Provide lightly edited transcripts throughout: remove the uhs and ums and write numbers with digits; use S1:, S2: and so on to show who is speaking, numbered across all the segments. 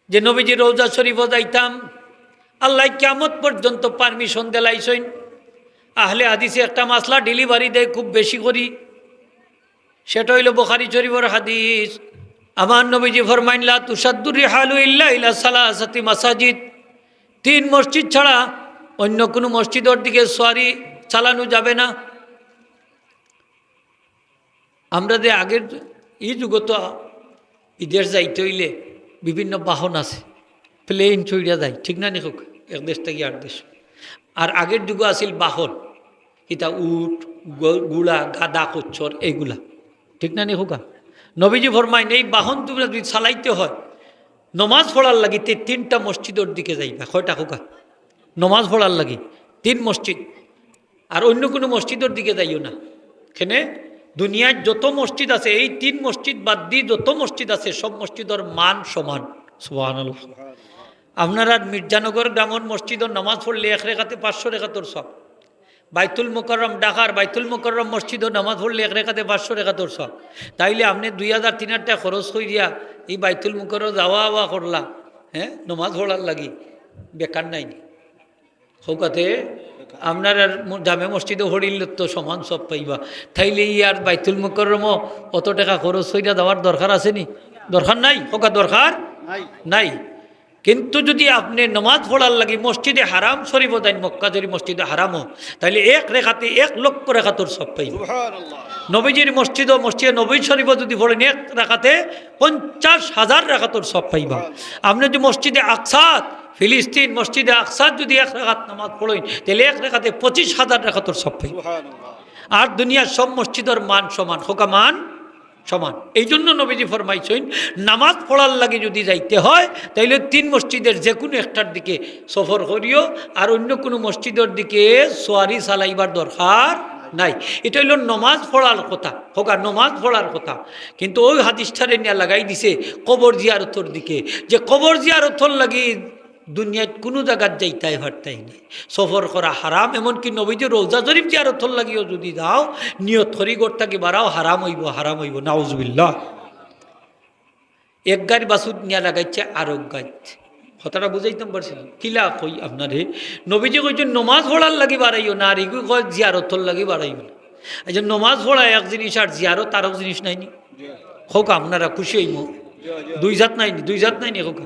S1: যে নবীজি রওজা শরীফও যাইতাম, আল্লাহ কিয়ামত পর্যন্ত পারমিশন দিলাইছেন। আহলে হাদিসে একটা মাসলা ডেলিভারি দেয় খুব বেশি করি, সেটা হইল বুখারী শরীফের হাদিস। আমার নবীজি ফরমাইন লা তুসাদ্দুর রিহালু ইল্লা ইলা সালাসাতি মাসাজিদ, 3 মসজিদ ছাড়া অন্য কোনো মসজিদের দিকে সওয়ারি চালানো যাবে না। আমরা যে আগের এই যুগ তো বিদেশ যাইতে হইলে বিভিন্ন বাহন আছে, প্লেন চইরা যায়, ঠিক না নিখুক, এক দেশ থেকে আর দেশ। আর আগের যুগ আছিল বাহন, কিতা উট, গুড়া, গাদা, কচ্ছর, এইগুলা, ঠিক না নিখুকা। নবীজি ফরমাইন এই বাহন তুমি যদি চালাইতে হয় নমাজ পড়ার লাগি 3টা মসজিদের দিকে যাইবা। কয়টা খোকা? নমাজ পড়ার লাগি 3 মসজিদ, আর অন্য কোনো মসজিদের দিকে যাইও না। এখানে দুনিয়ার যত মসজিদ আছে এই 3 মসজিদ বাদ দিয়ে যত মসজিদ আছে সব মসজিদের মান সমান। সুবহানাল্লাহ। আপনারা মির্জানগর গ্রামের মসজিদের নামাজ পড়লে 1 রেখাতে 500 রেখাতর সব। বাইতুল মুকাররম ঢাকার বাইতুল মুকাররম মসজিদও নামাজ পড়লে 1 রেখাতে 500 রেখাতর সব। তাইলে আপনি 2000-3000 টাকা খরচ করিয়া এই বাইতুল মুকাররম যাওয়া আওয়া করলা, হ্যাঁ, নমাজ পড়ার লাগি, বেকার নাই। সৌকাতে আপনার আর জামে মসজিদে হরিল তো সমান সব পাইবা। তাইলে আর বাইতুল মুকাররমও অত টাকা খরচ করিয়া দেওয়ার দরকার আছে নি? দরকার নাই, হোকা দরকার নাই। কিন্তু যদি আপনি নমাজ পড়ার লাগি মসজিদে হারাম শরীফ দেন, মক্কা যদি মসজিদে হারামও, তাইলে 1 রেখাতে 1 লক্ষ রেখাতর সব পাইবা। নবীজির মসজিদে নবী শরীফ যদি পড়েন 1 রেখাতে 50,000 রেখাতর সব পাইবা। আপনি যদি মসজিদে আকসাদ ফিলিস্তিন মসজিদে আকসাদ যদি 1 রেখাত নামাজ পড়েন তাহলে 1 রেখাতে 25,000 রেখাতর সব পাইবা। আর দুনিয়ার সব মসজিদের মান সমান, হোকা মান সমান। এই জন্য নবীজি ফরমাইছেন নামাজ পড়ার লাগে যদি যাইতে হয় তাইলে 3 মসজিদের যে কোনো একটার দিকে সফর করিও, আর অন্য কোনো মসজিদের দিকে সোয়ারি চালাইবার দরকার নাই। এটা হইল নমাজ পড়ার কথা, হোকা নমাজ পড়ার কথা। কিন্তু ওই হাদিসটারে নিয়ে লাগাই দিছে কবর জিয়ারতর দিকে, যে কবর জিয়ারতর লাগি দুনিয়ায় কোনো জায়গার যাইতাই পারতাই নাই, সফর করা হারাম। এমনকি নবীজি রওজা শরীফ জিয়ারতর লাগিও যদি যাও নিয়ত করি গোরটাকে বাড়াও, হারাম হইব, নাউজুবিল্লাহ। 1 গাড়ি বাসুদ নিয়ে লাগাইছে আর 1 গাড়ি, কথাটা বুঝাইতাম পারছিলাম কিলা কই আপনারে। নবীজি কইছেন নমাজ পড়ার লাগি বাড়াইও না, আর এগুলো কয় জিয়ারতর লাগি বাড়াইও না। এই যে নমাজ পড়া এক জিনিস আর জিয়ারত আর এক জিনিস নাইনি, হোক আপনারা খুশি হইম। 2 জাত নাইনি হোক।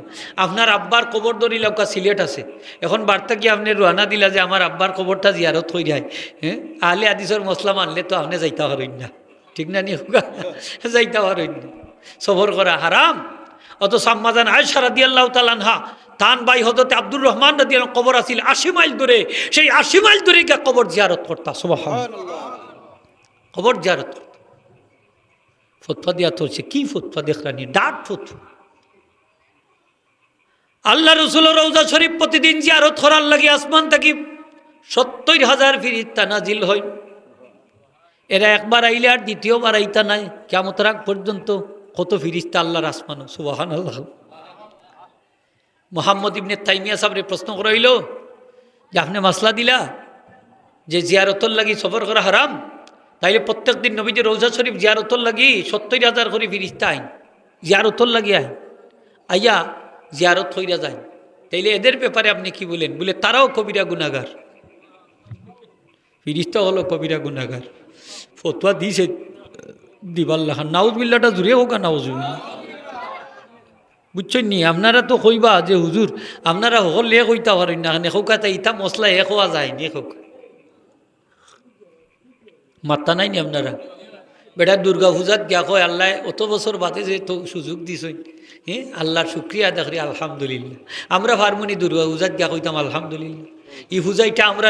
S1: আপনার আব্বার কবর ধরিল সিলেট আছে, এখন বার্তা কি আপনি রোয়ানা দিলা যে আমার আব্বার কবরটা জিয়ারত হয়ে যায়, হ্যাঁ, আহলে হাদিসের মশলা মানলে তো আপনি যাইতে পারেন না, ঠিক না নি হোক, যাইতে পারেন না, সফর করা হারাম। অত সাম্মাজান আয়েশা রাদিয়াল্লাহু তাআলা আনহা তান ভাই হযরত আব্দুর রহমান রাদিয়াল্লাহু কবর আছিল 80 মাইল দূরে, সেই 80 মাইল দূরে গিয়ে কবর জিয়ারত করতা। সুবহানাল্লাহ, কবর জিয়ারত ফতোয়া দিয়া তো কি ফতোয়া দেখলানি, ডাট ফতোয়া। আল্লাহ রাসূলের রওজা শরীফ প্রতিদিন জিয়ারত করার লাগি আসমান থেকে 70,000 ফেরেশতা নাজিল হয়। এরা একবার আইলে আর দ্বিতীয়বার আইতা নাই, কিয়ামতের আগ পর্যন্ত কত ফেরেশতা আল্লাহর আসমান। সুবহানাল্লাহ। মুহাম্মদ ইবনে তাইমিয়া সাহেবের প্রশ্ন করা হইল যে আপনি মাসলা দিলা যে জিয়ারতর লাগি সফর করা হারাম, তাইলে প্রত্যেক দিন নবীজি রওজা শরীফ জিয়ারতর লাগি 70,000 করে ফেরেশতা আইন জিয়ারতর লাগি আইয়া জিয়ারত হইয়া যায়। তাইলে এদের ব্যাপারে আপনি কি বলেন? বলে তারাও কবিরা গুনাহগার, ফেরেশতা হলো কবিরা গুনাহগার। ফতোয়া দিছে দিবাল্লাহ, নাউজুবিল্লাহটা জুড়ে হোক, নাউজুবিল্লাহ। বুঝছেন নি? আপনারা তো কইবা যে হুজুর আপনারা হলে কইতা পারেন না, হোকাতে ইতা মশলা হওয়া যায় নি, হোক মাত্তা নাই নি আপনারা। বেটা দুর্গা পূজাত গিয়া কয় আল্লাহ অত বছর বাদে যে তো সুযোগ দিছই, হ্যাঁ, আল্লাহর শুক্রিয়া আদা করি আলহামদুলিল্লাহ। আমরা ফার্মনি দুর্গা পূজাত গিয়া কইতাম আলহামদুলিল্লাহ। এই পূজাইটা আমরা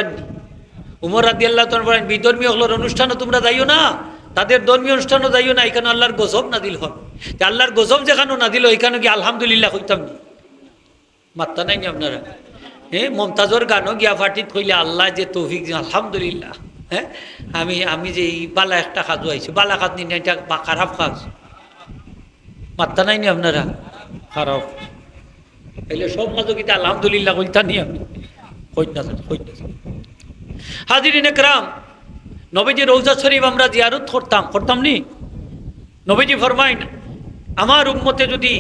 S1: উমর রাদিয়াল্লাহু তাআলা বলেন বিধর্মীয় হলোর অনুষ্ঠানও তোমরা যাইও না, তাদের ধর্মীয় অনুষ্ঠানও যাইও না, এখানে আল্লাহর গজব নাদিল হয়। আল্লাহর গজব যেখানে নাদিল এখানে কি আলহামদুলিল্লাহ কইতাম নি? মাত্তা নাই নি আপনারা? হ্যাঁ, মমতাজর গানও গিয়া ফাটিত কইলে আল্লাহ যে তৌফিক, আলহামদুলিল্লাহ। হ্যাঁ, আমি যে এই বালা একটা কাজ আইছি, বালা কাজ নি, এটা খারাপ কাজ। মাত্তা নাই নি আপনারা? খারাপ এলে সব কাজও কিন্তু আলহামদুলিল্লাহ কইতা নি, আমি কইতা হাজিরিন একরাম। নবীজি রওজা শরীফ আমরা জিয়ারত করতাম নি? নবীজি ফরমাইন আমার উম্মতে যদি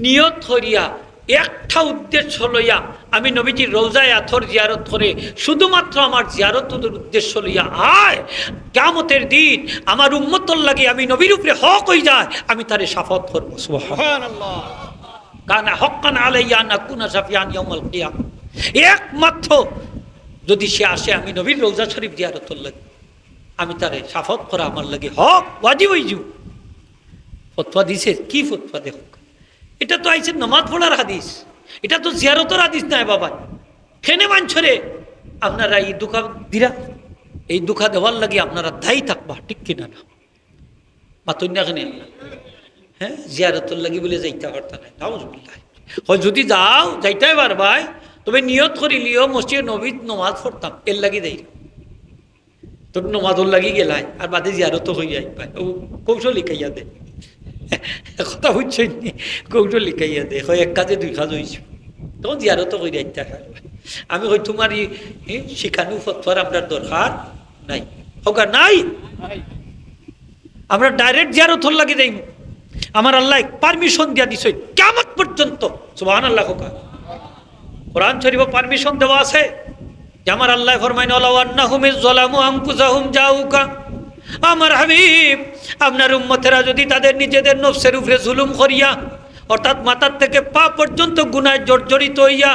S1: নিয়ত করিয়া একটা উদ্দেশ্য লইয়া আমি নবীজির রওজায়ে আথর জিয়ারত করে শুধুমাত্র আমার জিয়ারতের উদ্দেশ্য লইয়া আয় কিয়ামতের দিন আমার উম্মতর লাগি আমি নবীর উপরে হক হই যায় আমি তারে শাফাত করব সুবহানাল্লাহ কানা হক্কান আলাইয়া আন আকুনা শাফিয়ান ইয়াউমাল কিয়ামah একমাত্র যদি সে আসে আমি নবীর রওজা শরীফ জিয়ারতের লাগি আমি তারে শাফাত করা আমার লাগি হক ওয়াজিব হইজু ফতোয়া দিছে কি ফতোয়া দেখো এটা তো আইছে নামাজ পড়ার হাদিস এটা তো জিয়ারতের হাদিস নাই বাবা খেনে মানছরে আপনারা এই দুঃখা দিরা এই দুঃখা দেওয়ার লাগি আপনারা দায়ী থাকবা ঠিক কিনা না মাতুন না কেন হ্যাঁ জিয়ারতের লাগি বলে যাইতে পারতা না নাউজুবিল্লাহ হয় যদি যাও যাইতে পারবাই তবে নিয়ত করি লিও মসজিদে নবীত নমাজ পড়তাম এর লাগি দেই তোর নমাজর লাগি গেলাই আর বাদে জিয়ারত হয়ে যাই পাই ও কৌশল লিখাইয়া দে কথা বুঝছেন নি কৌশল লিখাইয়া দে হয় এক কাজে দুই কাজ হয়েছে তখন জিয়ারত করে যাইতে আমি হই তোমার শিখানু ফতোয়ার আপনার দরকার নাই হোক নাই আমরা ডাইরেক্ট জিয়ারত হল লাগি যাই আমার আল্লাহ পারমিশন দিয়া দিছে কিয়ামত পর্যন্ত সুবহানাল্লাহ হোকা কোরআন শরীফে পারমিশন দেওয়া আছে যে আমার আল্লাহ ফরমায় লাউ আন্নাহুম যালামু আনফুসাহুম জাউকা আমার হাবিব আপনার উম্মতেরা যদি তাদের নিজেদের নফসের উপরে জুলুম করিয়া অর্থাৎ মাথার থেকে পা পর্যন্ত গুনায় জর্জরিত হইয়া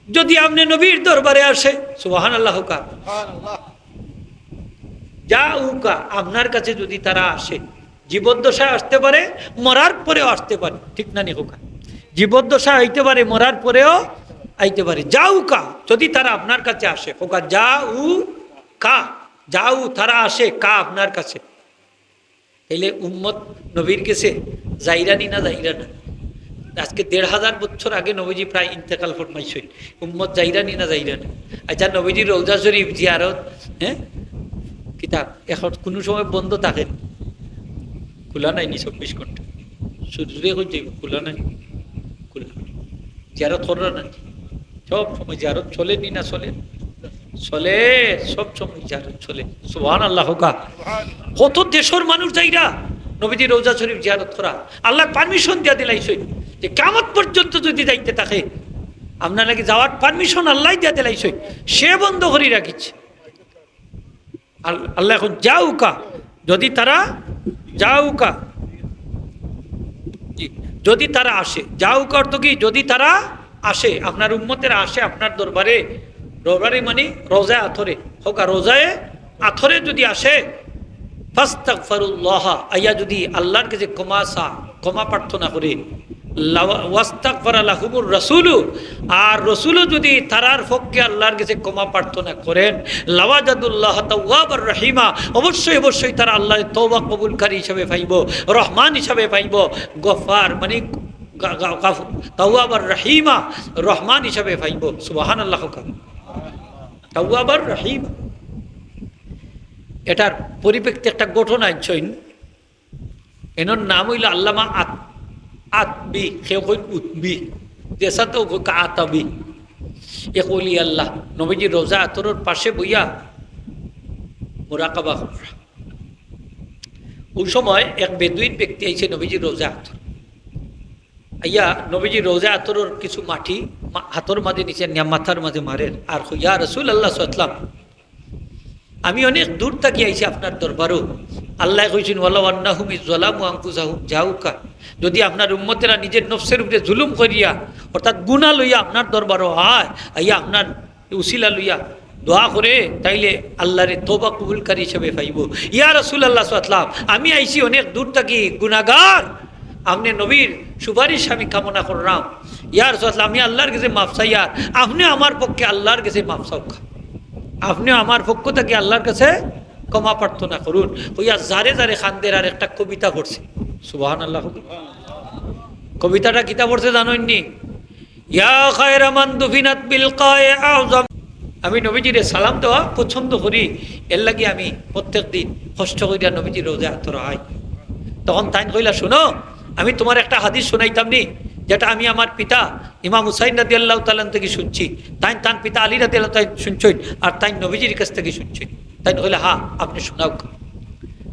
S1: যদি আপনি নবীর দরবারে আসে সুবহানাল্লাহ হোকা জাউকা আপনার কাছে যদি তারা আসে জীবদ্দশায় আসতে পারে মরার পরেও আসতে পারে ঠিক না নি হোকা জীবদ্দশা হইতে পারে মরার পরেও আইতে পারে যাউকা যদি তারা আপনার কাছে আসে হোকা যাউকা যাও তারা আসে কা আপনার কাছে তাইলে উম্মত নবীর কাছে যাইরানি না যাইরা না আজকে ১৫০০ বছর আগে নবীজি প্রায় ইন্তেকাল ফরমাইছেন উম্মত যাইরানি না যাইরা না আচ্ছা নবীজির রওজা শরীফ জিয়ারত হ্যাঁ কিতাব এখন কোনো সময় বন্ধ থাকে খোলা নাই নি ২৪ ঘন্টা সূর্যে হয়ে যাইব খোলা নাই খোলা জিয়ারত করা না সব সময় জিয়ারত চলে নি না চলে চলে সব সময় জিয়ারত চলে সুবহানাল্লাহ হোকা কত দেশের মানুষ যাইরা নবীজি রওজা শরীফ জিয়ারত করা আল্লাহ পারমিশন দিয়া দিলাইছেন যে কিয়ামত পর্যন্ত যদি যাইতে থাকে আপনার নাকি যাওয়ার পারমিশন আল্লাহ দিয়া দিলাইছেন সে বন্ধ করে রাখিছে আল্লাহ এখন যাউকা যদি তারা যাউকা যদি তারা আসে যাউকা অর্থ কি যদি তারা আসে আপনার উম্মতেরা আসে আপনার দরবারে দরবারে মানে রোজায় আথরে হোক আর রোজায় আথরে যদি আসে ফাস্তাগফিরুল্লাহ আইয়া যদি আল্লাহর কাছে ক্ষমা প্রার্থনা করে ওয়াস্তাগফারা লাহুমুর রাসূলু আর রাসূলও যদি তারার পক্ষে আল্লাহর কাছে ক্ষমা প্রার্থনা করেন লাওয়াজাদুল্লাহ তাওয়াবার রহিমা অবশ্যই তারা আল্লাহর তওবা কবুলকারী হিসাবে পাইব রহমান হিসাবে পাইব গফার মানে তাওয়াবার রহিমা রহমান হিসাবে পাইব সুবহানাল্লাহ তাওয়াবার রহিম এটার পরিপ্রেক্ষিতে একটা ঘটনা আইছেন এনার নাম হইল আল্লামা আতবি কেউ কই উতবি যেসা তো আতাবি এক ওলি আল্লাহ নবীজি রোজা আতরের পাশে বইয়া মুরাকাবা করা ওই সময় এক বেদুইন ব্যক্তি আইছে নবীজি রোজা আতর আইয়া নবীজি রোজা আতরের কিছু মাটি হাতর মাঝে নিচে মাথার মাঝে মারেন আর ইয়া রাসূলুল্লাহ সাল্লাল্লাহু আমি অনেক দূর থেকে আইছি আপনার দরবারও আল্লাহ কইছেন ওয়ালাউ আন্নাহুম যালামু আনফুসাহুম জাউকা যদি আপনার উম্মতেরা নিজের নফসের উপরে জুলুম করিয়া অর্থাৎ গুনাহ লইয়া আপনার দরবারও হয় আইয়া আপনার উসিলা লইয়া দোয়া করে তাইলে আল্লাহরে তওবা কবুলকারী হিসেবে পাইব ইয়া রাসূলুল্লাহ সাল্লাল্লাহু আমি আইছি অনেক দূর থেকে গুনাহগার আপনি নবীর সুপারিশ আমি কামনা করলাম ইয়া রাসূলুল্লাহ আমি আল্লাহর কাছে মাফ চাইয়া আপনি আমার পক্ষে আল্লাহর কাছে মাফ চাও আপনিও আমার পক্ষ থেকে আল্লাহর কাছে ক্ষমা প্রার্থনা করুন হইয়া যারে যারে খানদের আর একটা কবিতা পড়ছে সুবহানাল্লাহ কবিতাটা কিতা পড়ছে জানেননি ইয়া খায়রা মান দুফিনাত বিল কায়ে আযম আমি নবীজিরে সালাম দেওয়া পছন্দ করি এর লাগি আমি প্রত্যেক দিন কষ্ট করিয়া নবীজির রোজা আতর হয় তখন তাই কইলা শুনো আমি তোমার একটা হাদিস শোনাইতাম নি যেটা আমি আমার পিতা ইমাম হুসাইন রাদিয়াল্লাহু তাআলা থেকে শুনছি তার পিতা আলী রাদিয়াল্লাহু তাআলা শুনছেন আর তাই নবীজির কাছ থেকে শুনছেন তাই কইলা হ্যাঁ আপনি শোনাও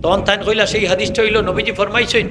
S1: তখন তাই কইলা সেই হাদিসটা হইল নবীজি ফরমাইছেন